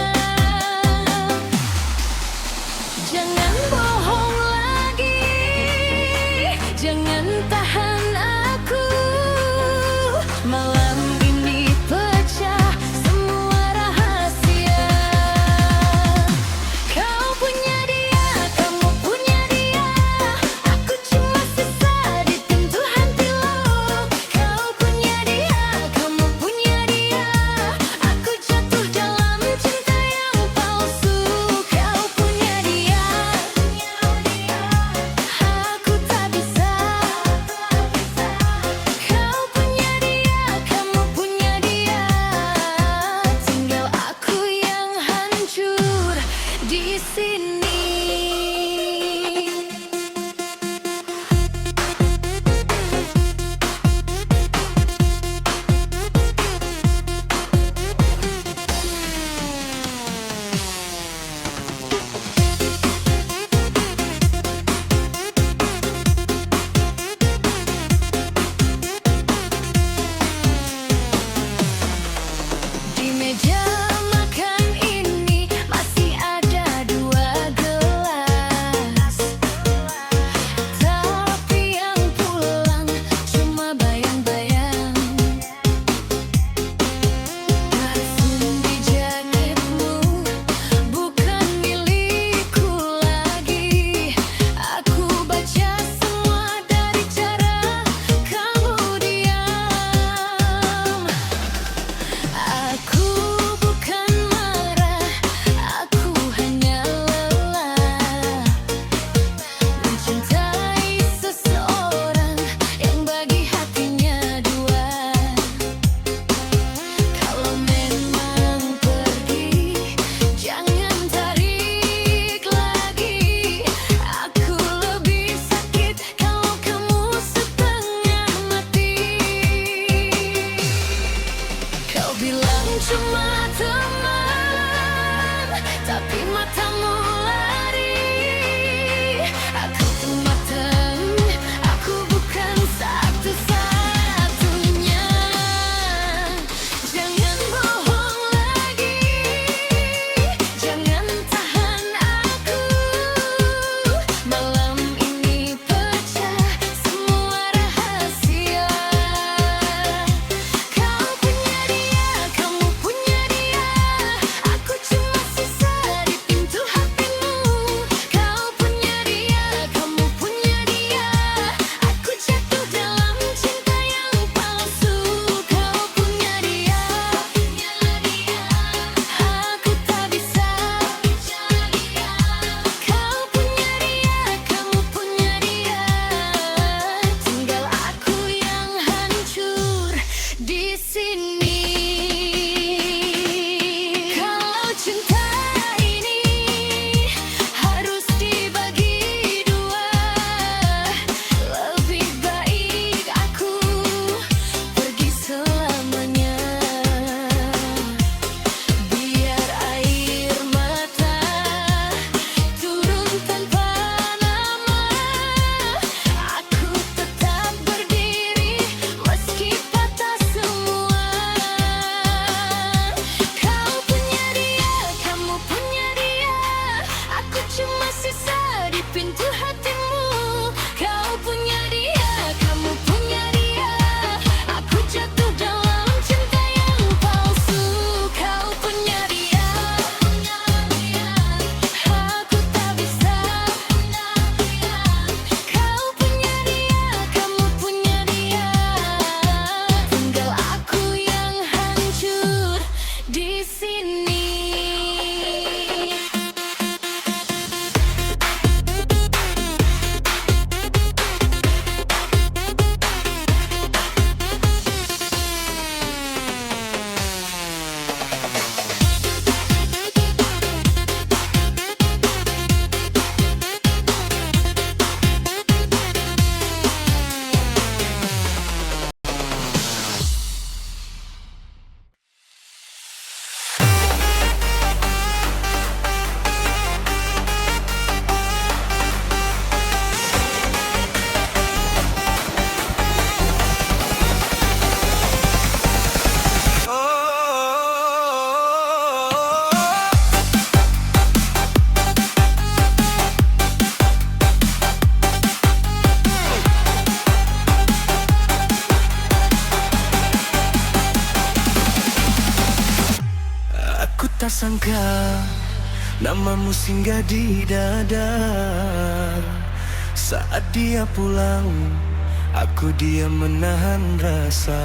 Jangan bohong lagi, jangan tahan aku. Malam ini pecah semua rahasia. Kau punya dia, kamu punya dia. Aku cuma sisa di pintu hati lo. Kau punya dia, kamu punya dia. Aku jatuh dalam cinta yang palsu. Kau punya dia. sini. Di meja makan ini masih ada 2 gelas, tapi yang pulang cuma bayang-bayang. Parfum di jaketmu bukan milikku lagi. Aku baca semua dari cara kamu diam. Aku bukan marah, aku hanya lelah mencintai seseorang yang bagi hatinya 2. Kalau memang pergi, jangan tarik lagi. Aku lebih sakit kalau kamu setengah mati. Kau bilang cuma teman, tapi matamu lari. Aku tuh matang, aku bukan satu-satunya. Jangan bohong lagi, jangan tahan aku. Malam ini pecah semua rahasia. Kau punya dia, kamu punya dia. Aku cuma sisa di pintu hatimu. Kau punya dia, kamu punya dia. Aku jatuh dalam cinta yang palsu. Kau punya dia, aku tak bisa. Kau punya dia, kamu punya dia. Tinggal aku yang hancur di sini. Kalau cinta ini harus dibagi 2, lebih baik aku pergi selamanya. Biar air mata turun tanpa nama, aku tetap berdiri meski patah semua. Kau punya dia, kamu punya dia. Aku cuma sisa di pintu hatimu. Kau punya dia, kamu punya dia. Aku jatuh dalam cinta yang palsu. Kau punya dia, aku tak bisa. Kau punya dia, kamu punya dia. Tinggal aku yang hancur di sini. Aku tak sangka namamu singgah di dada. Saat dia pulang, aku diam menahan rasa.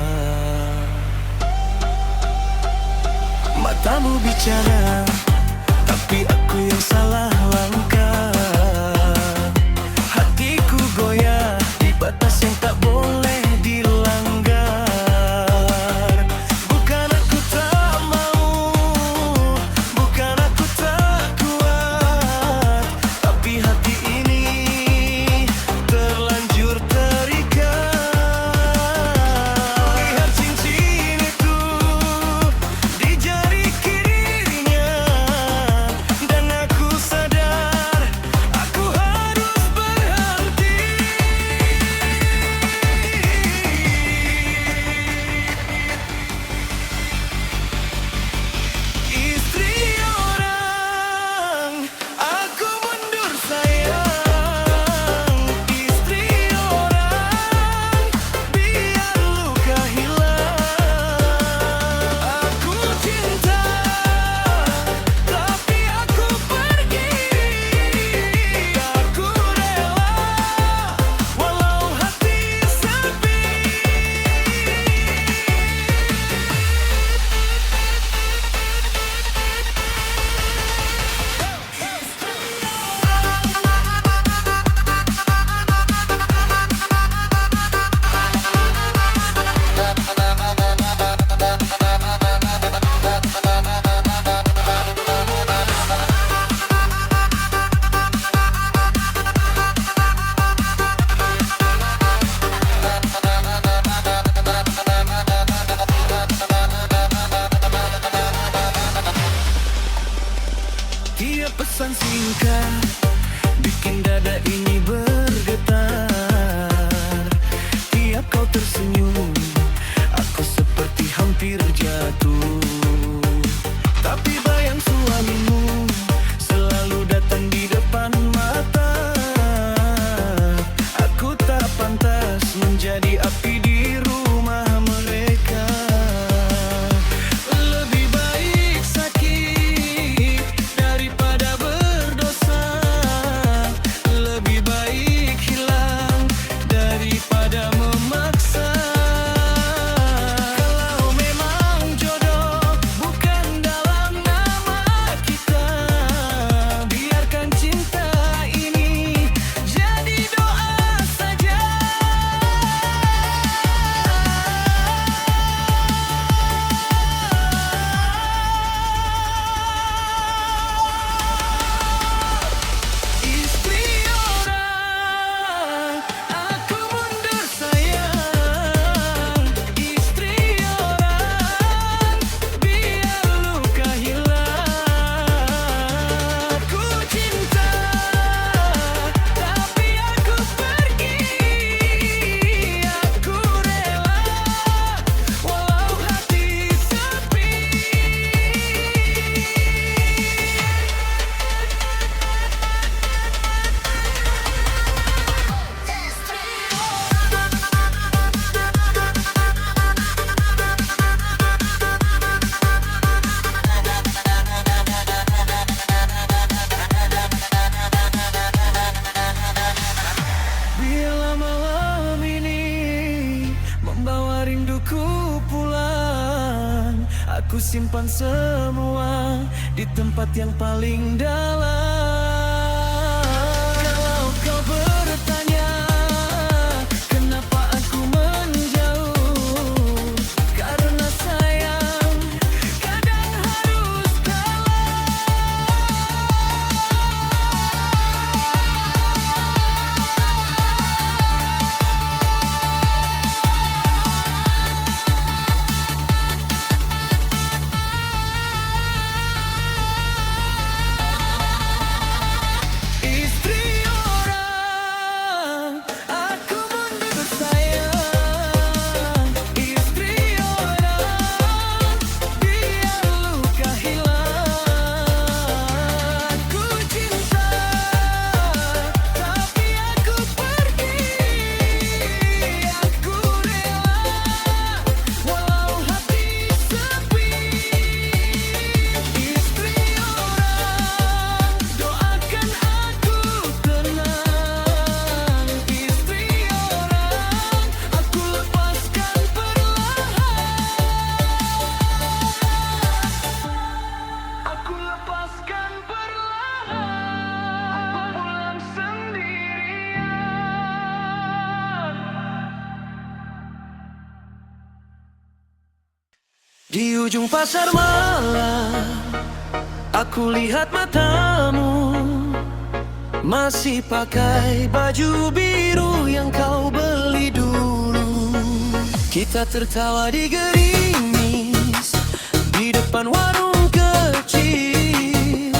Matamu bicara, tapi aku yang salah langkah. Hatiku goyah di batas yang tak boleh dilanggar. Bukan aku tak mau, bukan aku tak kuat. simpan semua di tempat yang paling dalam. Kalau kau bertanya kenapa aku menjauh, karena sayang kadang harus kalah. Istri orang, aku mundur bersayang. Istri orang, biar luka hilang. Ku cinta, tapi aku pergi. Aku rela, walau hati sepi. Istri orang, doakan aku tenang. Istri orang, aku lepaskan perlahan. Aku lepaskan perlahan. Aku pulang sendirian. Di ujung pasar malam, aku lihat matamu masih pakai baju biru yang kau beli dulu. Kita tertawa di gerimis di depan warung kecil.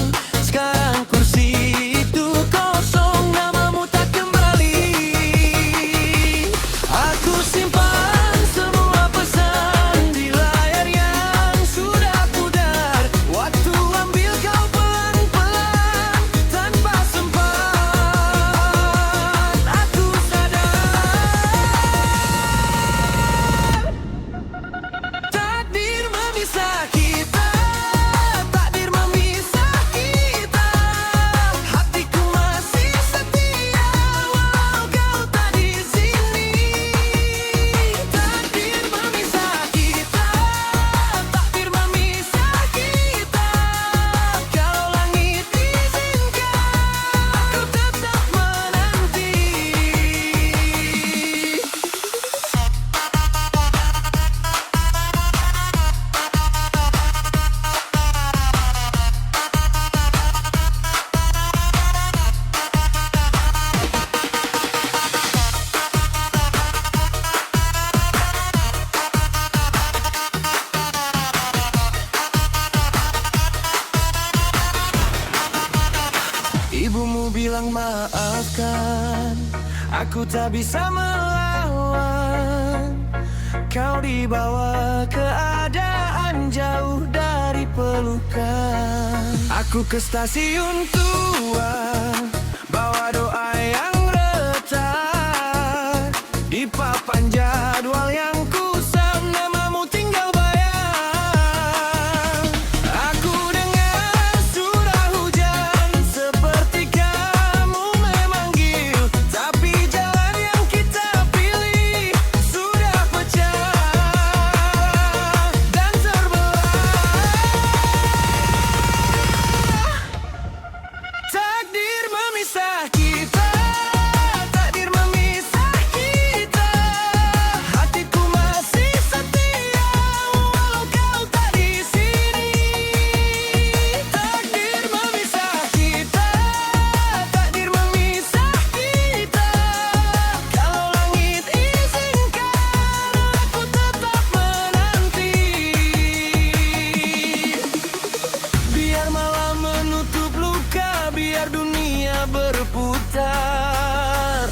Sekarang kursi itu kosong, namamu tak kembali. Aku simpan semua pesan di layar yang sudah pudar. Waktu ambil kau pelan-pelan tanpa sempat. Aku sadar takdir memisah kita. Takdir memisah kita. Hatiku masih setia walau kau tak di sini. Takdir memisah kita. Takdir memisah kita. Kalau langit izinkan, aku tetap menanti. Ibumu bilang maafkan, aku tak bisa melawan. Kau dibawa keadaan jauh dari pelukan. Aku ke stasiun tua, bawa doa yang retak. Di papan jadwal yang kusam, namamu tinggal bayang. Aku dengar surah hujan seperti kamu memanggil, tapi jalan yang kita pilih sudah pecah dan terbelah. Takdir memisah kita. Takdir memisah kita. Hatiku masih setia walau kau tak di sini. Takdir memisah kita. Takdir memisah kita. Kalau langit izinkan, aku tetap menanti. Biar malam menutup luka, biar dunia berputar.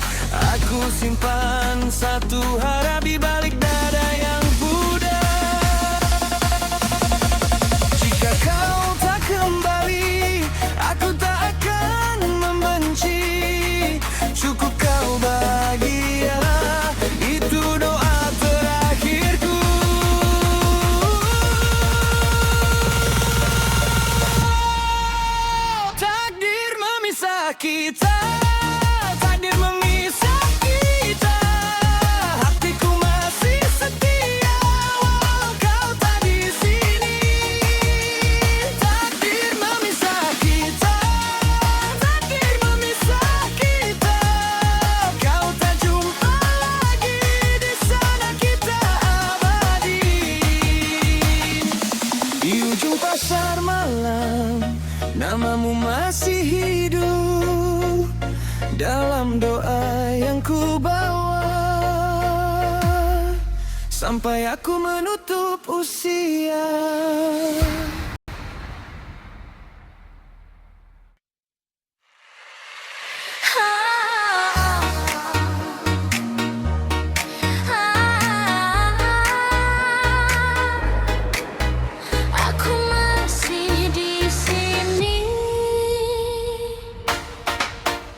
Aku simpan satu harap di balik dada yang pudar. Jika kau tak kembali, aku tak akan membenci. Cukup kau bahagia, itu doa terakhirku. Takdir memisah kita. Takdir memisah kita. Hatiku masih setia walau kau tak di sini. dalam doa yang ku bawa sampai aku menutup usia. Aku masih di sini,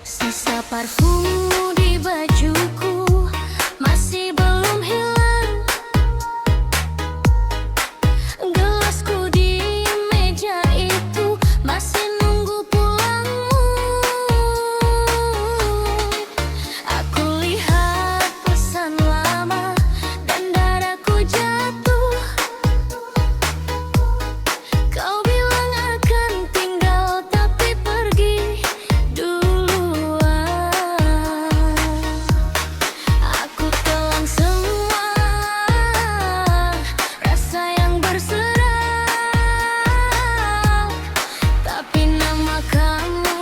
sisa parfummu di bajuku masih belum hilang. Gelasku di meja itu masih nunggu pulangmu. Aku lihat pesan lama dan dadaku jatuh. Kau bilang akan tinggal tapi pergi duluan. Aku telan semua rasa yang berserak, tapi nama kamu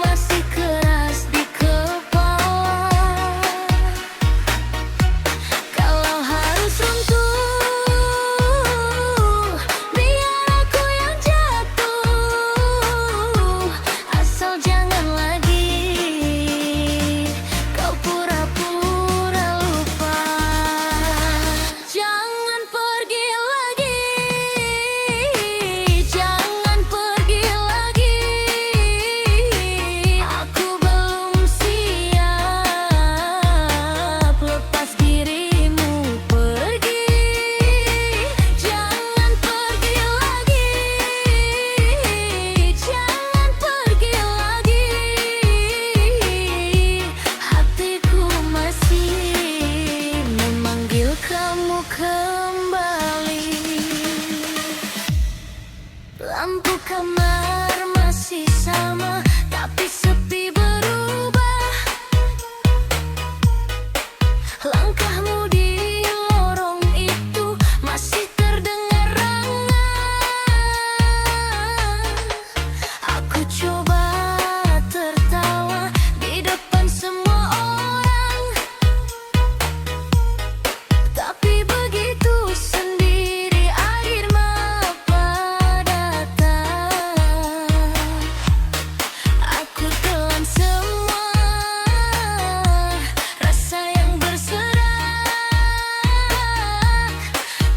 masih keras di kepala. Kalau harus runtuh, biar aku yang jatuh. Asal jangan lagi kau pura-pura lupa. Jangan pergi lagi, jangan pergi lagi. Aku belum siap lepas dirimu pergi. Jangan pergi lagi, jangan pergi lagi. Hatiku masih memanggil kamu kembali. Lampu kamar masih sama, tapi sepi berubah. Langkahmu di lorong itu masih terdengar rangan. Aku coba tertawa di depan semua orang, tapi begitu sendiri air mata datang. Aku telan semua rasa yang berserak,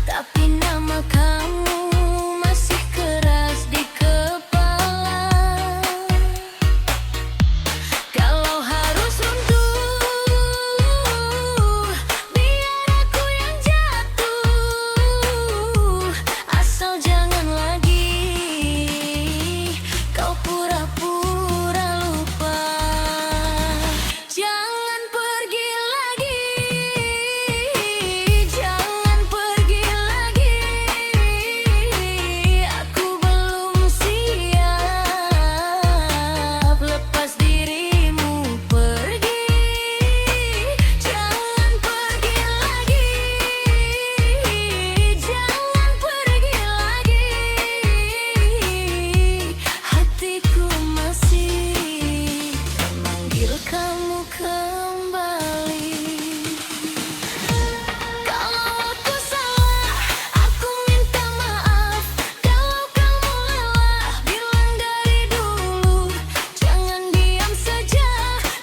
tapi nama kamu masih keras di kepala. Kalau harus runtuh, biar aku yang jatuh. Asal jangan lagi kau pura-pura lupa. Jangan pergi lagi, jangan pergi lagi. Aku belum siap lepas dirimu pergi. Jangan pergi lagi, jangan pergi lagi. Hatiku masih memanggil kamu kembali. Kalau aku salah, aku minta maaf. Kalau kamu lelah, bilang dari dulu. Jangan diam saja,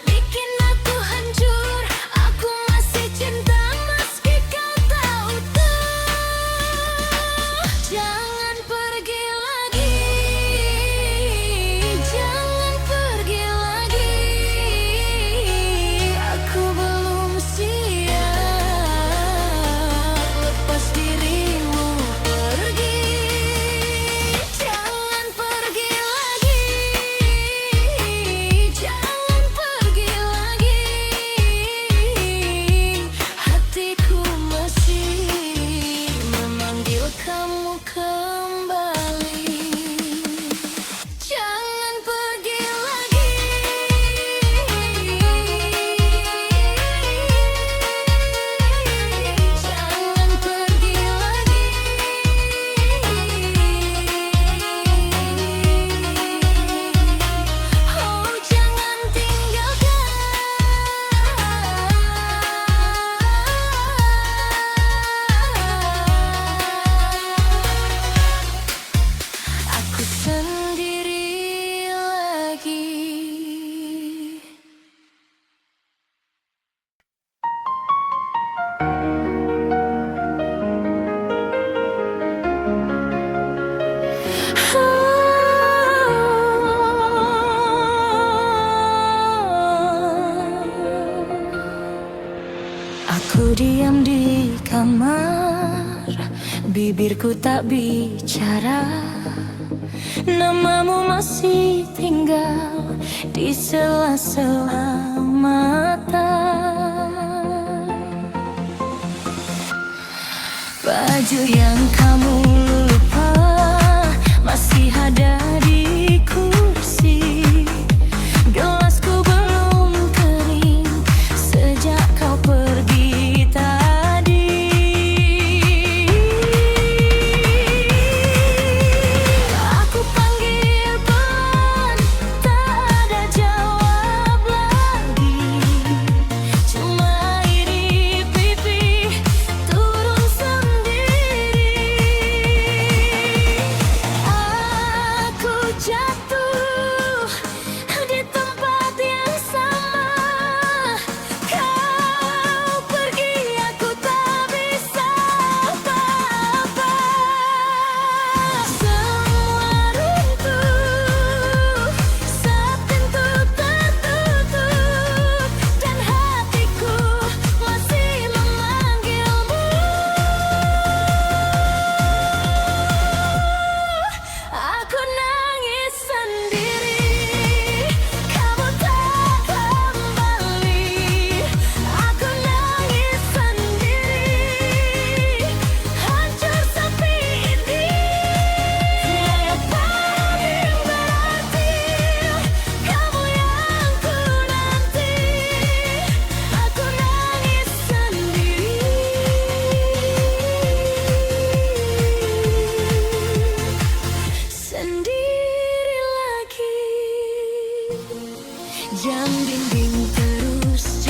bikin aku hancur. Aku masih cinta meski kau tahu tuh. Jangan pergi lagi, jangan pergi lagi. Aku diam di kamar, bibirku tak bicara. Namamu masih tinggal di sela-sela mata. Baju yang kamu lupa masih ada di kursi. Gelasku belum kering sejak kau pergi tadi. Aku panggil pelan, tak ada jawab lagi. Cuma iri pipi turun sendiri. Aku jatuh di tempat yang sama. Kau pergi, aku tak bisa apa-apa. Semua runtuh saat pintu tertutup dan hatiku masih memanggilmu. Aku nangis sendiri, kamu tak kembali. Aku nangis sendiri, hancur sepi ini. Tiada yang berarti, kamu yang ku nanti. Aku nangis sendiri lagi. Jam dinding terus